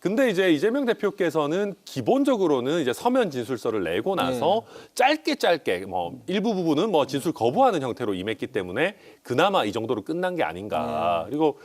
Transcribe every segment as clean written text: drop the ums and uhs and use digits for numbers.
근데 이제 이재명 대표께서는 기본적으로는 이제 서면 진술서를 내고 나서 짧게 뭐 일부 부분은 뭐 진술 거부하는 형태로 임했기 때문에 그나마 이 정도로 끝난 게 아닌가. 그리고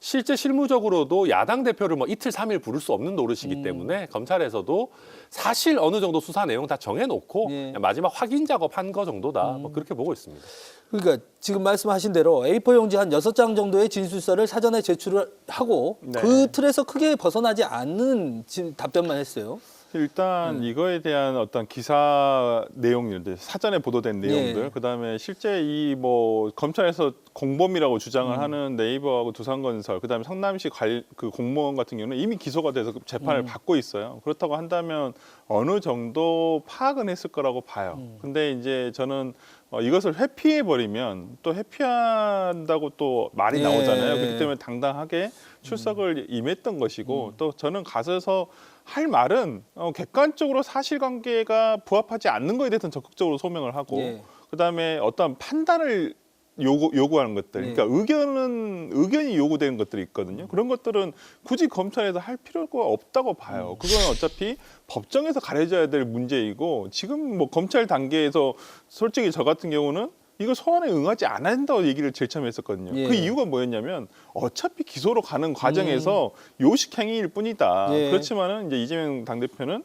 실제 실무적으로도 야당 대표를 뭐 이틀, 3일 부를 수 없는 노릇이기 때문에 검찰에서도 사실 어느 정도 수사 내용 다 정해놓고 그냥 마지막 확인 작업한 거 정도다. 뭐 그렇게 보고 있습니다. 그러니까 지금 말씀하신 대로 A4 용지 한 6장 정도의 진술서를 사전에 제출을 하고 그 틀에서 크게 벗어나지 않는 답변만 했어요. 일단 이거에 대한 어떤 기사 내용들, 사전에 보도된 내용들, 그다음에 실제 이 뭐 검찰에서 공범이라고 주장을 하는 네이버하고 두산건설, 그다음에 성남시 그 공무원 같은 경우는 이미 기소가 돼서 재판을 받고 있어요. 그렇다고 한다면 어느 정도 파악은 했을 거라고 봐요. 근데 이제 저는 이것을 회피해 버리면 또 회피한다고 또 말이 나오잖아요. 그렇기 때문에 당당하게 출석을 임했던 것이고 또 저는 가서서 할 말은 객관적으로 사실관계가 부합하지 않는 거에 대해서는 적극적으로 소명을 하고 그다음에 어떤 판단을 요구하는 것들, 그러니까 의견이 요구되는 것들이 있거든요. 그런 것들은 굳이 검찰에서 할 필요가 없다고 봐요. 그건 어차피 법정에서 가려져야 될 문제이고 지금 뭐 검찰 단계에서 솔직히 저 같은 경우는 이거 소환에 응하지 않아야 된다고 얘기를 제일 처음에 했었거든요. 그 이유가 뭐였냐면 어차피 기소로 가는 과정에서 요식 행위일 뿐이다. 그렇지만은 이제 이재명 당대표는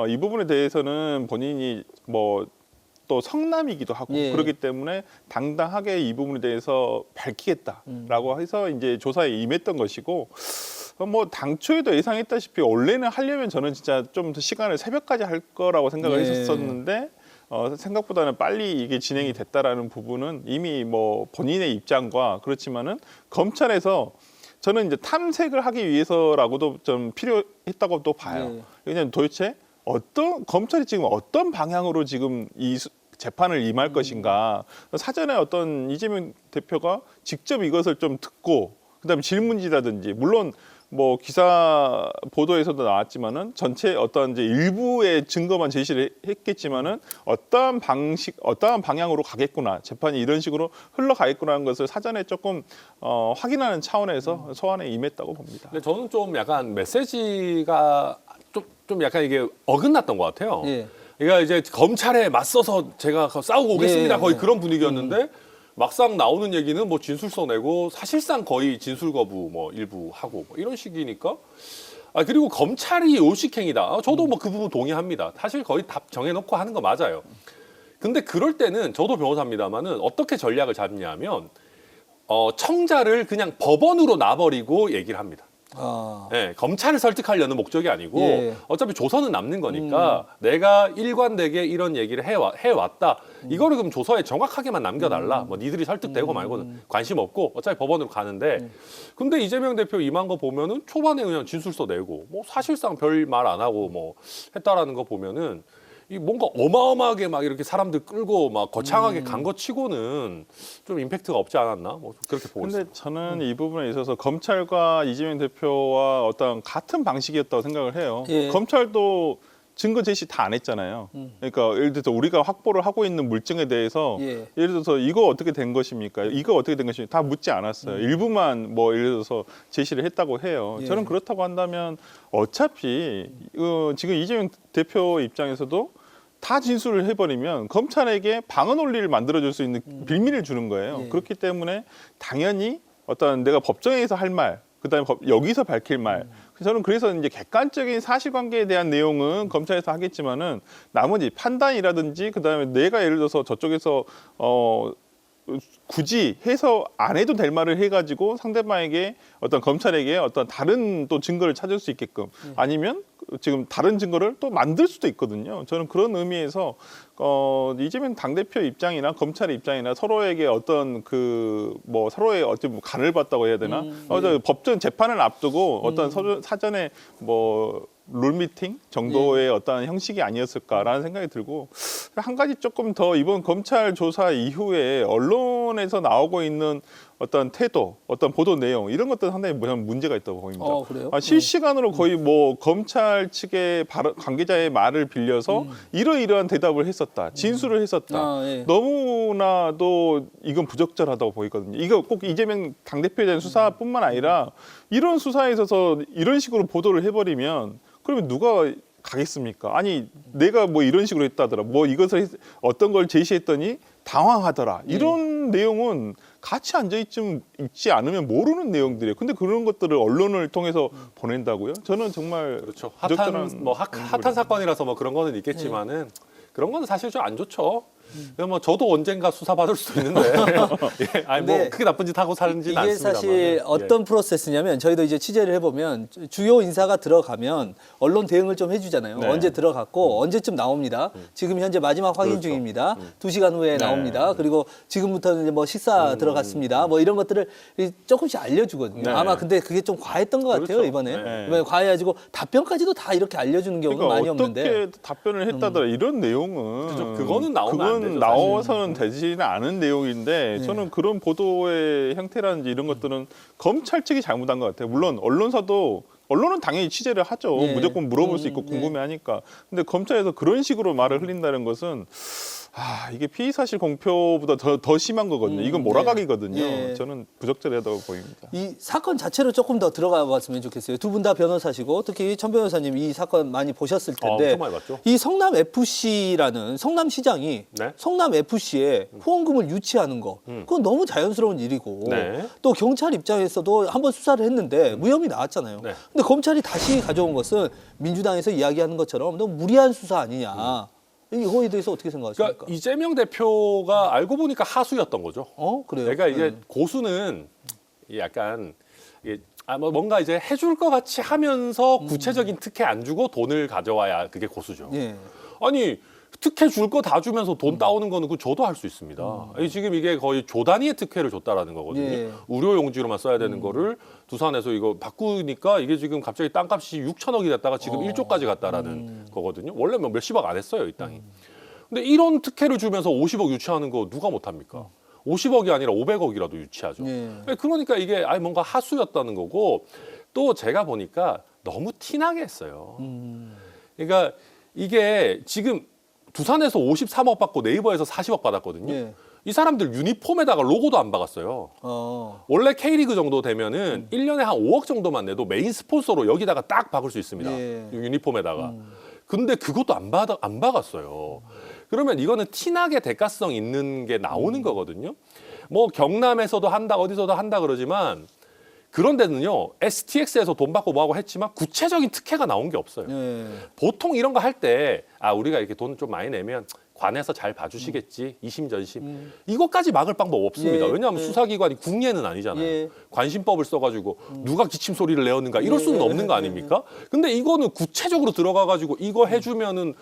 이 부분에 대해서는 본인이 뭐 또 성남이기도 하고 그렇기 때문에 당당하게 이 부분에 대해서 밝히겠다라고 해서 이제 조사에 임했던 것이고 뭐 당초에도 예상했다시피 원래는 하려면 저는 진짜 좀 더 시간을 새벽까지 할 거라고 생각을 했었는데 생각보다는 빨리 이게 진행이 됐다라는 부분은 이미 뭐 본인의 입장과 그렇지만은 검찰에서 저는 이제 탐색을 하기 위해서라고도 좀 필요했다고 또 봐요. 왜냐하면 도대체 검찰이 지금 어떤 방향으로 지금 이 재판을 임할 것인가. 사전에 어떤 이재명 대표가 직접 이것을 좀 듣고 그다음에 질문지라든지 물론 뭐 기사 보도에서도 나왔지만은 전체 어떤 이제 일부의 증거만 제시를 했겠지만은 어떠한 방향으로 가겠구나 재판이 이런 식으로 흘러가겠구나는 것을 사전에 조금 확인하는 차원에서 소환에 임했다고 봅니다. 근데 저는 좀 약간 메시지가 좀 약간 이게 어긋났던 것 같아요. 그러니까 이제 검찰에 맞서서 제가 싸우고 오겠습니다. 거의 그런 분위기였는데 막상 나오는 얘기는 뭐 진술서 내고 사실상 거의 진술 거부 뭐 일부 하고 뭐 이런 식이니까 그리고 검찰이 요식행위다. 저도 뭐 그 부분 동의합니다. 사실 거의 답 정해놓고 하는 거 맞아요. 근데 그럴 때는 저도 변호사입니다만은 어떻게 전략을 잡냐면 청자를 그냥 법원으로 놔버리고 얘기를 합니다. 네, 검찰을 설득하려는 목적이 아니고 어차피 조서는 남는 거니까 내가 일관되게 이런 얘기를 해왔다. 이거를 그럼 조서에 정확하게만 남겨달라. 뭐 니들이 설득되고 말고는 관심 없고 어차피 법원으로 가는데 근데 이재명 대표 임한 거 보면은 초반에 그냥 진술서 내고 뭐 사실상 별 말 안 하고 뭐 했다라는 거 보면은 이 뭔가 어마어마하게 막 이렇게 사람들 끌고 막 거창하게 간 거 치고는 좀 임팩트가 없지 않았나? 뭐 그렇게 보고 있습니다. 근데 저는 이 부분에 있어서 검찰과 이재명 대표와 어떤 같은 방식이었다고 생각을 해요. 검찰도 증거 제시 다 안 했잖아요. 그러니까 예를 들어서 우리가 확보를 하고 있는 물증에 대해서 예를 들어서 이거 어떻게 된 것입니까? 이거 어떻게 된 것입니까? 다 묻지 않았어요. 일부만 뭐 예를 들어서 제시를 했다고 해요. 저는 그렇다고 한다면 어차피 지금 이재명 대표 입장에서도 다 진술을 해버리면 검찰에게 방어 논리를 만들어줄 수 있는 빌미를 주는 거예요. 그렇기 때문에 당연히 어떤 내가 법정에서 할 말, 그다음에 여기서 밝힐 말. 저는 그래서 이제 객관적인 사실관계에 대한 내용은 검찰에서 하겠지만은 나머지 판단이라든지 그다음에 내가 예를 들어서 저쪽에서 굳이 해서 안 해도 될 말을 해가지고 상대방에게 어떤 검찰에게 어떤 다른 또 증거를 찾을 수 있게끔 아니면 지금 다른 증거를 또 만들 수도 있거든요. 저는 그런 의미에서 이재명 당대표 입장이나 검찰의 입장이나 서로에게 어떤 뭐 서로의 어떤 간을 봤다고 해야 되나? 법정 재판을 앞두고 어떤 사전에 뭐 룰미팅 정도의 어떤 형식이 아니었을까라는 생각이 들고 한 가지 조금 더 이번 검찰 조사 이후에 언론에서 나오고 있는 어떤 태도, 어떤 보도 내용 이런 것들 상당히 문제가 있다고 보입니다. 그래요? 실시간으로 거의 뭐 검찰 측의 관계자의 말을 빌려서 이러이러한 대답을 했었다, 진술을 했었다. 예. 너무나도 이건 부적절하다고 보이거든요. 이거 꼭 이재명 당대표에 대한 수사뿐만 아니라 이런 수사에 있어서 이런 식으로 보도를 해버리면 그러면 누가 가겠습니까? 아니 내가 뭐 이런 식으로 했다더라, 뭐 이것을 어떤 걸 제시했더니 당황하더라, 이런 내용은 같이 있지 않으면 모르는 내용들이에요. 근데 그런 것들을 언론을 통해서 보낸다고요? 저는 정말 그렇죠. 부적절한 핫한 사건이라서 뭐 그런 거는 있겠지만은 그런 거는 사실 좀 안 좋죠. 뭐 저도 언젠가 수사 받을 수도 있는데 예, 아니 뭐 근데 크게 나쁜 짓 하고 사는지는 이게 않습니다만. 사실 어떤 프로세스냐면 저희도 이제 취재를 해보면 주요 인사가 들어가면 언론 대응을 좀 해주잖아요. 네. 언제 들어갔고 언제쯤 나옵니다. 지금 현재 마지막 확인 그렇죠. 중입니다. 2시간 후에 네. 나옵니다. 그리고 지금부터는 이제 뭐 식사 들어갔습니다. 뭐 이런 것들을 조금씩 알려주거든요. 네. 아마 근데 그게 좀 과했던 것 같아요. 그렇죠. 이번에. 네. 이번에 과해가지고 답변까지도 다 이렇게 알려주는 경우가 그러니까 많이 어떻게 없는데. 답변을 했다더라 이런 내용은 그죠. 그거는 나오면 안 되죠, 나와서는 되지는 않은 내용인데 저는 그런 보도의 형태라든지 이런 것들은 검찰 측이 잘못한 것 같아요. 물론 언론은 당연히 취재를 하죠. 예. 무조건 물어볼 수 있고 궁금해하니까. 근데 검찰에서 그런 식으로 말을 흘린다는 것은 이게 피의 사실 공표보다 더 심한 거거든요. 이건 몰아가기거든요. 예. 저는 부적절하다고 보입니다. 이 사건 자체로 조금 더 들어가 봤으면 좋겠어요. 두 분 다 변호사시고 특히 천 변호사님 이 사건 많이 보셨을 텐데 엄청 많이 봤죠. 이 성남 FC라는 성남시장이 네. 성남 FC에 후원금을 유치하는 거 그건 너무 자연스러운 일이고 네. 또 경찰 입장에서도 한번 수사를 했는데 무혐의 나왔잖아요. 네. 근데 검찰이 다시 가져온 것은 민주당에서 이야기하는 것처럼 너무 무리한 수사 아니냐. 이거에 대해서 어떻게 생각하십니까? 그러니까 이재명 대표가 알고 보니까 하수였던 거죠. 그래요? 그러니까 이제 고수는 약간 이게 뭐 뭔가 이제 해줄 것 같이 하면서 구체적인 특혜 안 주고 돈을 가져와야 그게 고수죠. 예. 아니 특혜 줄 거 다 주면서 돈 따오는 거는 그 저도 할 수 있습니다. 아니, 지금 이게 거의 조 단위의 특혜를 줬다라는 거거든요. 예. 의료 용지로만 써야 되는 거를 두산에서 이거 바꾸니까 이게 지금 갑자기 땅값이 6천억이 됐다가 지금 1조까지 갔다라는 거거든요. 원래 뭐 몇십억 안 했어요, 이 땅이. 근데 이런 특혜를 주면서 50억 유치하는 거 누가 못합니까? 50억이 아니라 500억이라도 유치하죠. 예. 그러니까 이게 뭔가 하수였다는 거고 또 제가 보니까 너무 티나게 했어요. 그러니까 이게 지금 두산에서 53억 받고 네이버에서 40억 받았거든요. 예. 이 사람들 유니폼에다가 로고도 안 박았어요. 원래 K리그 정도 되면은 1년에 한 5억 정도만 내도 메인 스폰서로 여기다가 딱 박을 수 있습니다. 예. 유니폼에다가. 근데 그것도 안 박았어요. 그러면 이거는 티나게 대가성 있는 게 나오는 거거든요. 뭐 경남에서도 한다, 어디서도 한다 그러지만 그런 데는요, STX에서 돈 받고 뭐하고 했지만 구체적인 특혜가 나온 게 없어요. 예. 보통 이런 거 할 때 우리가 이렇게 돈 좀 많이 내면 관에서 잘 봐주시겠지. 이심전심. 이것까지 막을 방법 없습니다. 예. 왜냐하면 수사기관이 국례는 아니잖아요. 예. 관심법을 써가지고 누가 기침 소리를 내었는가 이럴 수는 예. 없는 거 아닙니까? 근데 이거는 구체적으로 들어가가지고 이거 해주면은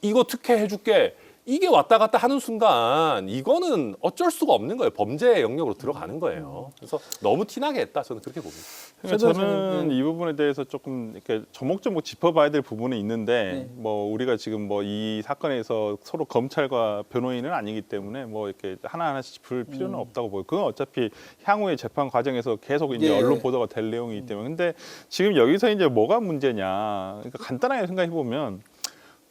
이거 특혜 해줄게. 이게 왔다 갔다 하는 순간 이거는 어쩔 수가 없는 거예요. 범죄 영역으로 들어가는 거예요. 그래서 너무 티나게 했다. 저는 그렇게 봅니다. 그러니까 저는 이 부분에 대해서 조금 이렇게 조목조목 짚어봐야 될 부분이 있는데 뭐 우리가 지금 뭐 이 사건에서 서로 검찰과 변호인은 아니기 때문에 뭐 이렇게 하나하나씩 짚을 필요는 없다고 보고 그건 어차피 향후의 재판 과정에서 계속 이제 예. 언론 보도가 될 내용이기 때문에 근데 지금 여기서 이제 뭐가 문제냐 그러니까 간단하게 생각해 보면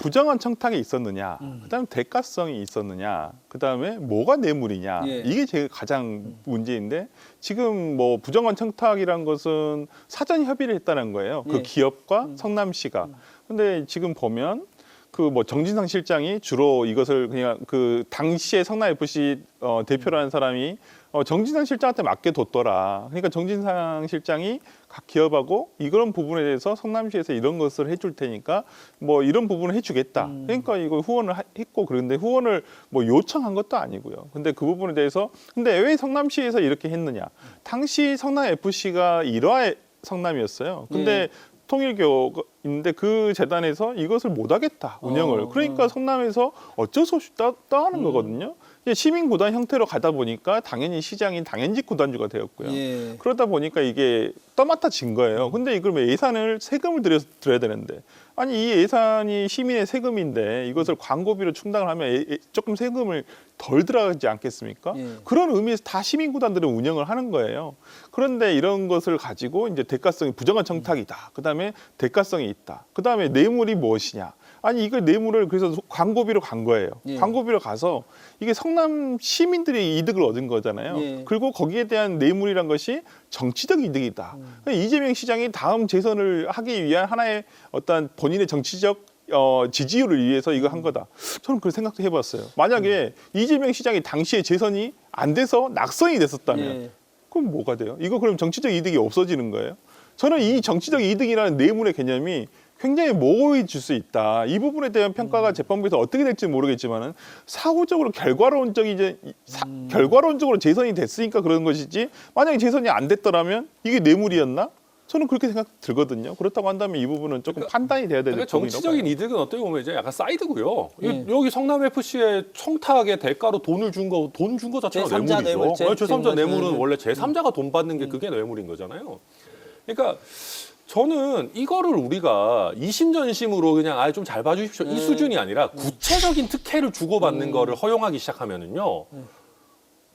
부정한 청탁이 있었느냐, 그다음에 대가성이 있었느냐, 그다음에 뭐가 뇌물이냐 예. 이게 제일 가장 문제인데 지금 뭐 부정한 청탁이란 것은 사전 협의를 했다는 거예요. 그 예. 기업과 성남시가. 근데 지금 보면 그 뭐 정진상 실장이 주로 이것을 그냥 그 당시에 성남 FC 대표라는 사람이 정진상 실장한테 맡겨뒀더라. 그러니까 정진상 실장이 각 기업하고 이런 부분에 대해서 성남시에서 이런 것을 해줄 테니까 뭐 이런 부분을 해주겠다. 그러니까 이거 후원을 했고 그런데 후원을 뭐 요청한 것도 아니고요. 근데 그 부분에 대해서 근데 왜 성남시에서 이렇게 했느냐? 당시 성남 FC가 일화의 성남이었어요. 근데 통일교인데 그 재단에서 이것을 못하겠다 운영을. 그러니까 성남에서 어쩔 수 없이 따하는 거거든요. 이제 시민 구단 형태로 가다 보니까 당연히 시장이 당연직 구단주가 되었고요. 예. 그러다 보니까 이게 떠맡아진 거예요. 근데 이걸 예산을 세금을 들여야 되는데 아니 이 예산이 시민의 세금인데 이것을 광고비로 충당을 하면 조금 세금을 덜 들어가지 않겠습니까? 예. 그런 의미에서 다 시민 구단들은 운영을 하는 거예요. 그런데 이런 것을 가지고 이제 대가성이 부정한 청탁이다. 그다음에 대가성이 있다. 그다음에 뇌물이 무엇이냐? 아니 이걸 뇌물을 그래서 광고비로 간 거예요. 예. 광고비로 가서 이게 성남 시민들이 이득을 얻은 거잖아요. 예. 그리고 거기에 대한 뇌물이란 것이 정치적 이득이다. 그러니까 이재명 시장이 다음 재선을 하기 위한 하나의 어떤 본인의 정치적 지지율을 위해서 이거 한 거다. 저는 그런 생각도 해봤어요. 만약에 이재명 시장이 당시에 재선이 안 돼서 낙선이 됐었다면 예. 그럼 뭐가 돼요? 이거 그럼 정치적 이득이 없어지는 거예요? 저는 이 정치적 이득이라는 뇌물의 개념이 굉장히 모호해질 수 있다. 이 부분에 대한 평가가 재판부에서 어떻게 될지 모르겠지만은 사후적으로 결과론적으로 재선이 됐으니까 그런 것이지 만약에 재선이 안 됐더라면 이게 뇌물이었나? 저는 그렇게 생각 들거든요. 그렇다고 한다면 이 부분은 조금 판단이 돼야 되는 그러니까 정치적인 부분이라고 이득은 어떻게 보면 이제 약간 사이드고요. 예. 여기 성남 FC의 청탁의 대가로 돈 준 거 자체가 제3자 뇌물이죠. 뇌물죄. 제3자 뇌물은 네. 원래 제3자가 돈 받는 게 그게 뇌물인 거잖아요. 그러니까 저는 이거를 우리가 이심전심으로 그냥 좀 잘 봐주십시오 이 수준이 아니라 구체적인 특혜를 주고받는 거를 허용하기 시작하면은요.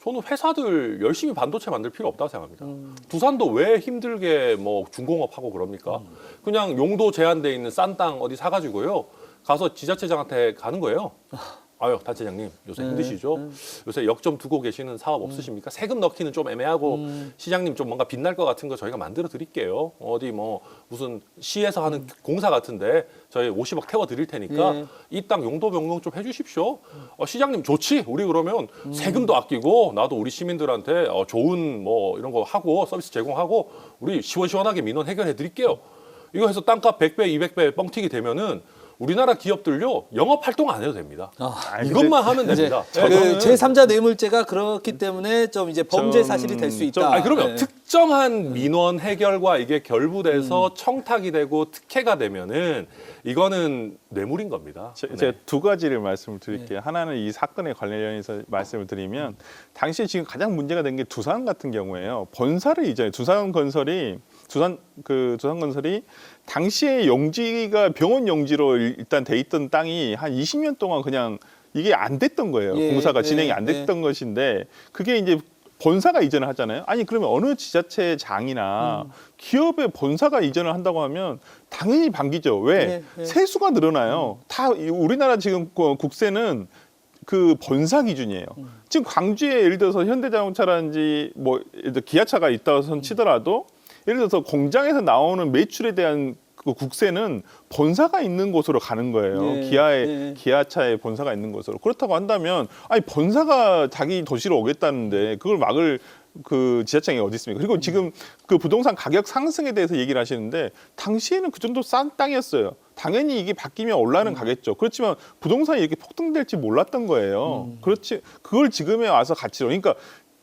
저는 회사들 열심히 반도체 만들 필요 없다고 생각합니다. 두산도 왜 힘들게 뭐 중공업하고 그럽니까? 그냥 용도 제한돼 있는 싼 땅 어디 사가지고요. 가서 지자체장한테 가는 거예요. 아유, 단체장님 요새 힘드시죠? 요새 역점 두고 계시는 사업 없으십니까? 세금 넣기는 좀 애매하고 시장님 좀 뭔가 빛날 것 같은 거 저희가 만들어 드릴게요. 어디 뭐 무슨 시에서 하는 공사 같은데 저희 50억 태워 드릴 테니까 예. 이 땅 용도 변경 좀 해주십시오. 시장님 좋지? 우리 그러면 세금도 아끼고 나도 우리 시민들한테 좋은 뭐 이런 거 하고 서비스 제공하고 우리 시원시원하게 민원 해결해 드릴게요. 이거 해서 땅값 100배, 200배 뻥튀기 되면은 우리나라 기업들요 영업 활동 안 해도 됩니다. 이것만 하면 이제 됩니다. 그 저는 제3자 뇌물죄가 그렇기 때문에 좀 이제 범죄 사실이 될 수 있다. 그러면 네. 특정한 민원 해결과 이게 결부돼서 청탁이 되고 특혜가 되면은 이거는 뇌물인 겁니다. 제가 두 가지를 말씀을 드릴게요. 하나는 이 사건에 관련해서 말씀을 드리면 당시에 지금 가장 문제가 된 게 두산 같은 경우에요. 본사를 이전에 두산건설이 당시에 용지가 병원 용지로 일단 돼 있던 땅이 한 20년 동안 그냥 이게 안 됐던 거예요. 예, 공사가 예, 진행이 안 됐던 예. 것인데 그게 이제 본사가 이전을 하잖아요. 아니 그러면 어느 지자체장이나 기업의 본사가 이전을 한다고 하면 당연히 반기죠. 왜? 예. 세수가 늘어나요. 다 우리나라 지금 국세는 그 본사 기준이에요. 지금 광주에 예를 들어서 현대자동차라든지 뭐 예를 들어 기아차가 있다고 치더라도 예를 들어서 공장에서 나오는 매출에 대한 그 국세는 본사가 있는 곳으로 가는 거예요. 예. 기아차의 본사가 있는 곳으로. 그렇다고 한다면 아니 본사가 자기 도시로 오겠다는데 그걸 막을 그 지자체장이 어디 있습니까? 그리고 지금 그 부동산 가격 상승에 대해서 얘기를 하시는데 당시에는 그 정도 싼 땅이었어요. 당연히 이게 바뀌면 올라는 가겠죠. 그렇지만 부동산이 이렇게 폭등될지 몰랐던 거예요. 그렇지. 그걸 지금에 와서 가치로. 그러니까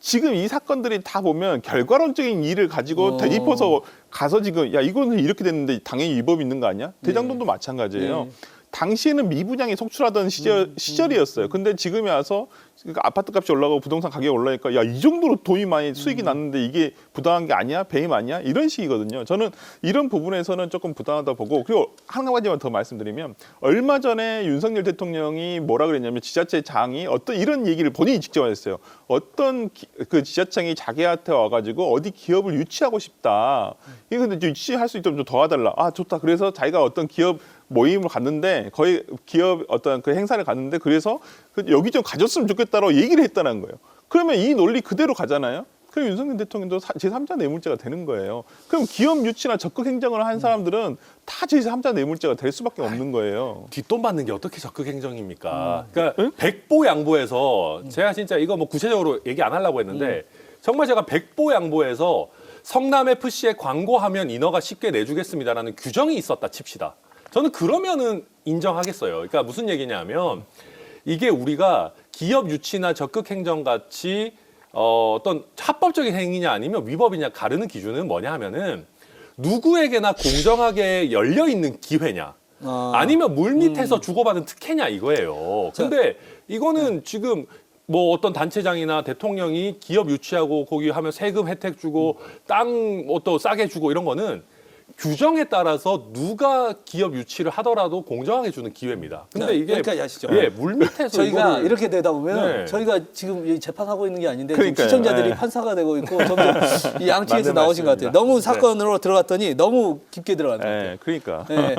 지금 이 사건들이 다 보면 결과론적인 일을 가지고 되짚어서 가서 지금 야 이거는 이렇게 됐는데 당연히 위법이 있는 거 아니야? 대장동도 마찬가지예요. 당시에는 미분양이 속출하던 시절이었어요. 근데 지금에 와서 그러니까 아파트 값이 올라가고 부동산 가격이 올라니까 야 이 정도로 돈이 많이 수익이 났는데 이게 부당한 게 아니야? 배임 아니야? 이런 식이거든요. 저는 이런 부분에서는 조금 부당하다 보고 그리고 한 가지만 더 말씀드리면 얼마 전에 윤석열 대통령이 뭐라 그랬냐면 지자체장이 어떤 이런 얘기를 본인이 직접 했어요. 어떤 그 지자청이 자기한테 와가지고 어디 기업을 유치하고 싶다. 이거 근데 유치할 수 있도록 좀 도와달라. 아 좋다. 그래서 자기가 어떤 기업 모임을 갔는데 거의 기업 어떤 그 행사를 갔는데 그래서 여기 좀 가졌으면 좋겠다라고 얘기를 했다는 거예요. 그러면 이 논리 그대로 가잖아요. 그럼 윤석열 대통령도 제3자 뇌물죄가 되는 거예요. 그럼 기업 유치나 적극 행정을 한 사람들은 다 제3자 뇌물죄가 될 수밖에 없는 거예요. 뒷돈 받는 게 어떻게 적극 행정입니까? 그러니까 백보양보해서 제가 진짜 이거 뭐 구체적으로 얘기 안 하려고 했는데 정말 제가 백보양보해서 성남 FC에 광고하면 인허가 쉽게 내주겠습니다라는 규정이 있었다 칩시다. 저는 그러면은 인정하겠어요. 그러니까 무슨 얘기냐면 이게 우리가 기업 유치나 적극 행정 같이 어떤 합법적인 행위냐 아니면 위법이냐 가르는 기준은 뭐냐 하면은 누구에게나 공정하게 열려 있는 기회냐 아니면 물밑에서 주고받은 특혜냐 이거예요. 근데 이거는 지금 뭐 어떤 단체장이나 대통령이 기업 유치하고 거기 하면 세금 혜택 주고 땅 뭐 또 싸게 주고 이런 거는 규정에 따라서 누가 기업 유치를 하더라도 공정하게 주는 기회입니다. 근데 이게 여기까지 하시죠. 물 밑에서 저희가 이거를 이렇게 되다 보면 네. 저희가 지금 이 재판하고 있는 게 아닌데 지금 그러니까요. 시청자들이 네. 판사가 되고 있고 점점 이 양측에서 맞는 나오신 것 같아요. 말씀입니다. 너무 사건으로 들어갔더니 너무 깊게 들어간 것 같아요. 네, 그러니까. 네.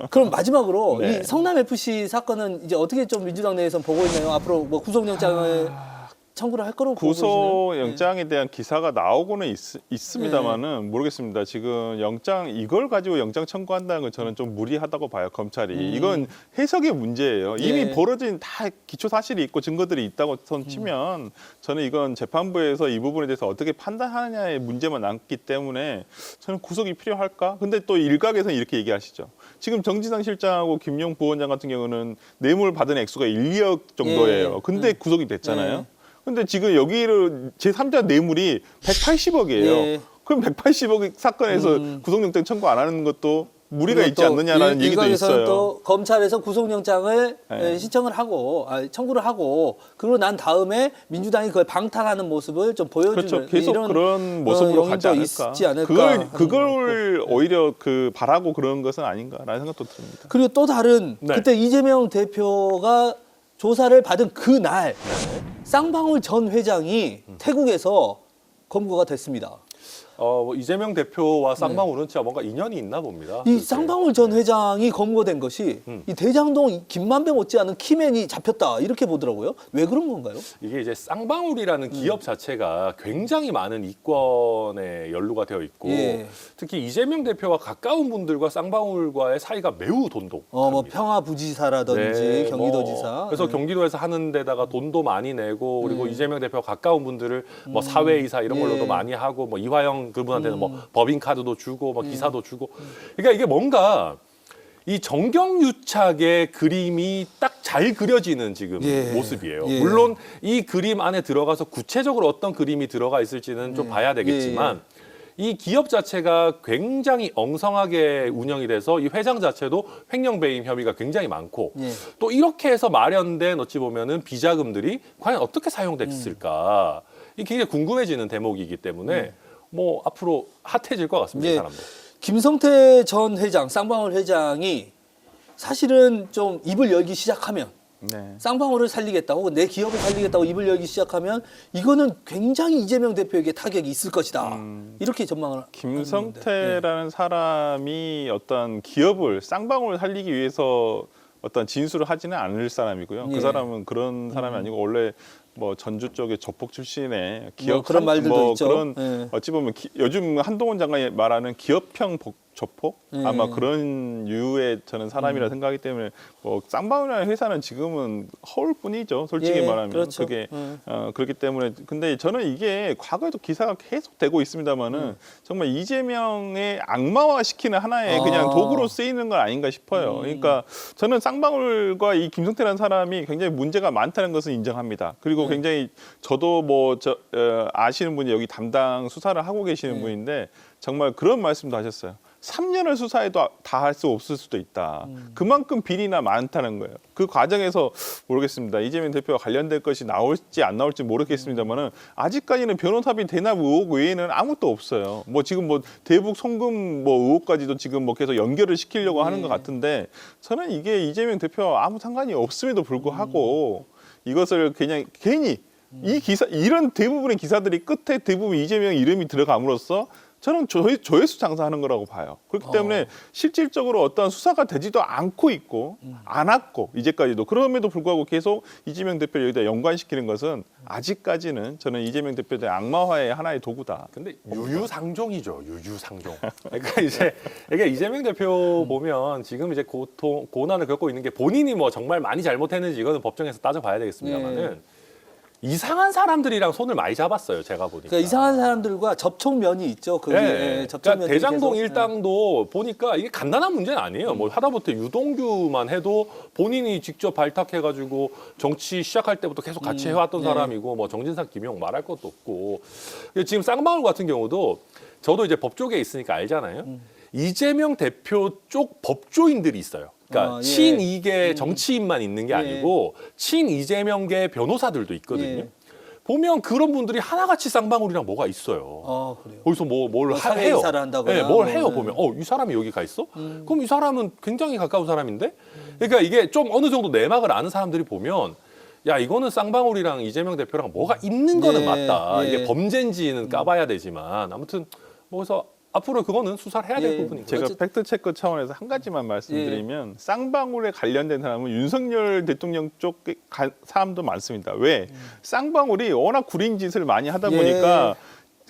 그럼 마지막으로 네. 이 성남 FC 사건은 이제 어떻게 좀 민주당 내에서 보고 있나요? 앞으로 뭐 구속영장을 청구를 할 거로 보고 계시나요? 구속영장에 대한 기사가 나오고는 있습니다만은 모르겠습니다. 지금 영장 이걸 가지고 영장 청구한다는 건 저는 좀 무리하다고 봐요. 검찰이 이건 해석의 문제예요. 이미 네. 벌어진 다 기초 사실이 있고 증거들이 있다고 선 치면 저는 이건 재판부에서 이 부분에 대해서 어떻게 판단하느냐의 문제만 남기 때문에 저는 구속이 필요할까? 근데 또 일각에서는 이렇게 얘기하시죠. 지금 정지상 실장하고 김용 부원장 같은 경우는 뇌물 받은 액수가 1, 2억 정도예요. 근데 구속이 됐잖아요. 근데 지금 여기를 제3자 뇌물이 180억이에요. 예. 그럼 180억 사건에서 구속영장 청구 안 하는 것도 무리가 있지 않느냐라는 얘기도 있어요. 또 검찰에서 구속영장을 네. 신청을 하고 청구를 하고 그러고 난 다음에 민주당이 그걸 방탄하는 모습을 좀 보여주는 그렇죠. 계속 이런 그런 모습으로 가지 영향도 않을까. 있지 않을까. 그걸 오히려 바라고 그런 것은 아닌가라는 생각도 듭니다. 그리고 또 다른 네. 그때 이재명 대표가 조사를 받은 그날 쌍방울 전 회장이 태국에서 검거가 됐습니다. 뭐 이재명 대표와 쌍방울은 진짜 뭔가 인연이 있나 봅니다. 이 쌍방울 전 회장이 검거된 것이 이 대장동 김만배 못지않은 키맨이 잡혔다 이렇게 보더라고요. 왜 그런 건가요? 이게 이제 쌍방울이라는 기업 자체가 굉장히 많은 이권에 연루가 되어 있고 예. 특히 이재명 대표와 가까운 분들과 쌍방울과의 사이가 매우 돈독합니다. 뭐 평화부지사라든지 네, 경기도지사. 그래서 경기도에서 하는 데다가 돈도 많이 내고 그리고 이재명 대표와 가까운 분들을 뭐 사회이사 이런 걸로도 예. 많이 하고 뭐 이화영 그분한테는 뭐 법인카드도 주고 뭐 기사도 주고 그러니까 이게 뭔가 이 정경유착의 그림이 딱 잘 그려지는 지금 예. 모습이에요. 예. 물론 이 그림 안에 들어가서 구체적으로 어떤 그림이 들어가 있을지는 좀 봐야 되겠지만 이 기업 자체가 굉장히 엉성하게 운영이 돼서 이 회장 자체도 횡령배임 혐의가 굉장히 많고 예. 또 이렇게 해서 마련된 어찌 보면은 비자금들이 과연 어떻게 사용됐을까 이게 굉장히 궁금해지는 대목이기 때문에 뭐 앞으로 핫해질 것 같습니다. 이 예. 사람도. 김성태 전 회장, 쌍방울 회장이 사실은 좀 입을 열기 시작하면 네. 쌍방울을 살리겠다 혹은 내 기업을 살리겠다고 입을 열기 시작하면 이거는 굉장히 이재명 대표에게 타격이 있을 것이다. 이렇게 전망을 하는데. 김성태라는 사람이 어떤 기업을 쌍방울 살리기 위해서 어떤 진술을 하지는 않을 사람이고요. 예. 그 사람은 그런 사람이 아니고 원래 뭐 전주 쪽에 조폭 출신의 기업 그런 말들도 있죠. 그런 예. 어찌 보면 요즘 한동훈 장관이 말하는 기업형 조폭 예. 아마 그런 유의 저는 사람이라 생각하기 때문에 뭐 쌍방울이라는 회사는 지금은 허울 뿐이죠. 솔직히 예, 말하면 그렇죠. 그게 예. 그렇기 때문에 근데 저는 이게 과거에도 기사가 계속 되고 있습니다만은 정말 이재명의 악마화 시키는 하나의 그냥 도구로 쓰이는 건 아닌가 싶어요. 그러니까 저는 쌍방울과 이 김성태라는 사람이 굉장히 문제가 많다는 것은 인정합니다. 그리고 굉장히 저도 아시는 분이 여기 담당 수사를 하고 계시는 분인데 정말 그런 말씀도 하셨어요. 3년을 수사해도 다 할 수 없을 수도 있다. 그만큼 비리나 많다는 거예요. 그 과정에서 모르겠습니다. 이재명 대표와 관련된 것이 나올지 안 나올지 모르겠습니다만은 아직까지는 변호사비 대납 의혹 외에는 아무것도 없어요. 뭐 지금 뭐 대북 송금 뭐 의혹까지도 지금 뭐 계속 연결을 시키려고 하는 것 같은데 저는 이게 이재명 대표와 아무 상관이 없음에도 불구하고 이것을 그냥 괜히 이 기사 이런 대부분의 기사들이 끝에 대부분 이재명 이름이 들어감으로써 저는 조회수 장사하는 거라고 봐요. 그렇기 때문에 실질적으로 어떤 수사가 되지도 않고 있고 안 왔고 이제까지도 그럼에도 불구하고 계속 이재명 대표를 여기다 연관시키는 것은 아직까지는 저는 이재명 대표에 대한 악마화의 하나의 도구다. 근데 유유상종이죠. 유유상종. 그러니까 이제 이게 이재명 대표 보면 지금 이제 고난을 겪고 있는 게 본인이 뭐 정말 많이 잘못했는지 이거는 법정에서 따져봐야 되겠습니다만은 이상한 사람들이랑 손을 많이 잡았어요. 제가 보니까. 그러니까 이상한 사람들과 접촉면이 있죠. 그러니까 대장동 일당도 보니까 이게 간단한 문제는 아니에요. 뭐 하다못해 유동규만 해도 본인이 직접 발탁해가지고 정치 시작할 때부터 계속 같이 해왔던 사람이고 뭐 정진상, 김용 말할 것도 없고 지금 쌍방울 같은 경우도 저도 이제 법 쪽에 있으니까 알잖아요. 이재명 대표 쪽 법조인들이 있어요. 그러니까 예. 친이계 정치인만 있는 게 아니고 친이재명계 변호사들도 있거든요. 예. 보면 그런 분들이 하나같이 쌍방울이랑 뭐가 있어요. 그래요. 거기서 뭘 사회 해요. 이사를 한다거나 네, 뭘 뭐, 해요 예. 보면 이 사람이 여기 가 있어? 그럼 이 사람은 굉장히 가까운 사람인데. 그러니까 이게 좀 어느 정도 내막을 아는 사람들이 보면 야 이거는 쌍방울이랑 이재명 대표랑 뭐가 있는 거는 예, 맞다. 예. 이게 범죄인지는 까봐야 되지만 아무튼 뭐 그래서 앞으로 그거는 수사를 해야 될 예. 부분인 제가 거죠. 팩트 체크 차원에서 한 가지만 말씀드리면 쌍방울에 관련된 사람은 윤석열 대통령 쪽 사람도 많습니다. 왜? 쌍방울이 워낙 구린 짓을 많이 하다 보니까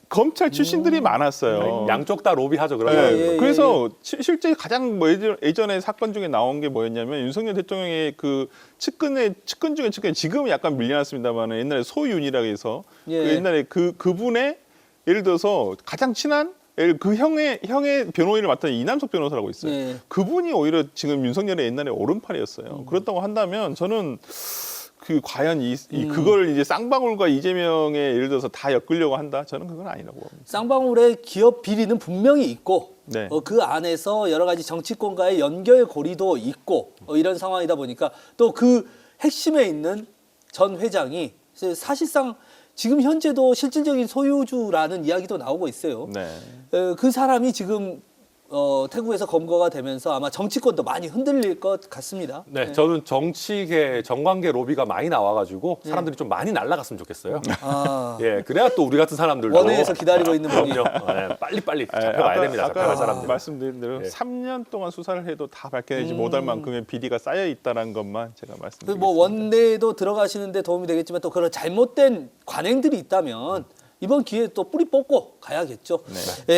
검찰 출신들이 많았어요. 양쪽 다 로비하죠 그러면. 네, 그래서 실제 가장 뭐 예전에 사건 중에 나온 게 뭐였냐면 윤석열 대통령의 그 측근 중에 측근 지금은 약간 밀려났습니다만 옛날에 소윤이라고 해서 그 옛날에 그분의 예를 들어서 가장 친한 그 형의 변호인을 맡은 이남석 변호사라고 있어요. 그분이 오히려 지금 윤석열의 옛날에 오른팔이었어요. 그렇다고 한다면 저는 그 과연 그걸 이제 쌍방울과 이재명의 예를 들어서 다 엮으려고 한다? 저는 그건 아니라고 봅니다. 쌍방울의 기업 비리는 분명히 있고 네. 그 안에서 여러 가지 정치권과의 연결고리도 있고 이런 상황이다 보니까 또 그 핵심에 있는 전 회장이 사실상 지금 현재도 실질적인 소유주라는 이야기도 나오고 있어요. 네. 그 사람이 지금 태국에서 검거가 되면서 아마 정치권도 많이 흔들릴 것 같습니다. 네, 저는 정치계, 정관계 로비가 많이 나와가지고 사람들이 좀 많이 날아갔으면 좋겠어요. 예, 그래야 또 우리 같은 사람들도 원회에서 기다리고 있는 분이. 그럼요. 네, 빨리빨리 잡혀가야 됩니다. 잡혀갈 아까 사람들. 말씀드린 대로 예. 3년 동안 수사를 해도 다 밝혀내지 못할 만큼의 비리가 쌓여 있다는 것만 제가 말씀드리겠습니다. 뭐 원내에도 들어가시는데 도움이 되겠지만 또 그런 잘못된 관행들이 있다면 이번 기회에 또 뿌리 뽑고 가야겠죠. 네. 예,